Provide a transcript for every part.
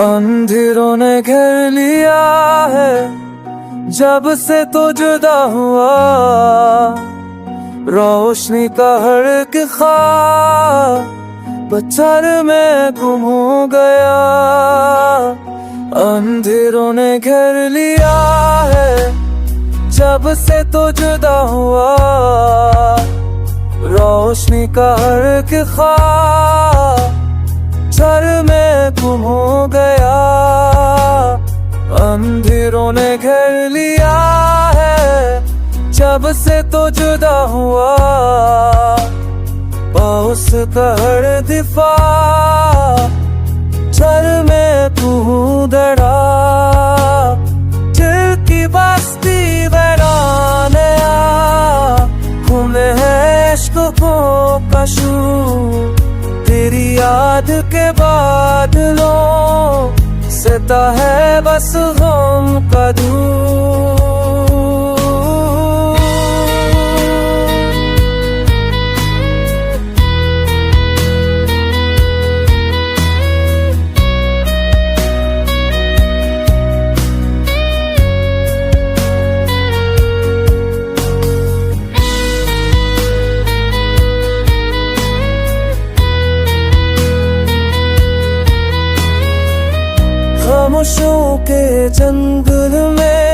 अंधेरों ने घेर लिया है जब से तो जुदा हुआ, रोशनी का हर एक ख्वाब पत्थर में गुम हो गया। अंधेरों ने घेर लिया है जब से तो जुदा हुआ, रोशनी का हर एक ख्वाब सर में गुम हो गया। अंधेरों ने घेर लिया है जब से तो जुदा हुआ, पास का हर दिफा सर में तू दड़ा। दिल की बस्ती वीराने खुले है इश्क को कशू, तेरी याद के बादलों सेता है बस गम का दूर। खामोशियों के जंगल में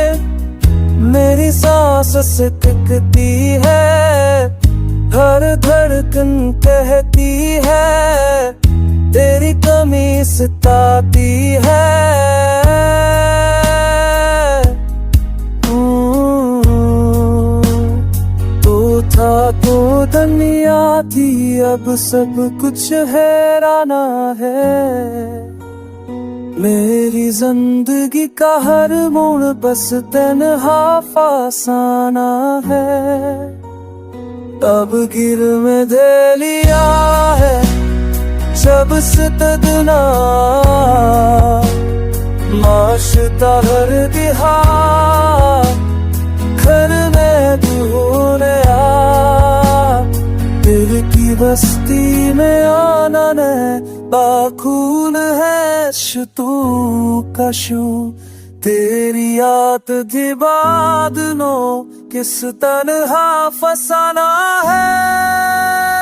मेरी सांस सिकती है, हर धड़कन कहती है तेरी कमी सताती है। तू था तो दुनिया थी, अब सब कुछ हैराना है। मेरी जिंदगी का हर मोड़ बस तन्हा फसाना है। अब गिर में दे लिया है जब से तदना, माशता हर दिहा घर में ढूंढे आ। दिल की बस्ती में आना ने बाखून है शतू कशू, तेरी याद के बादलों किस तन्हा फसाना है।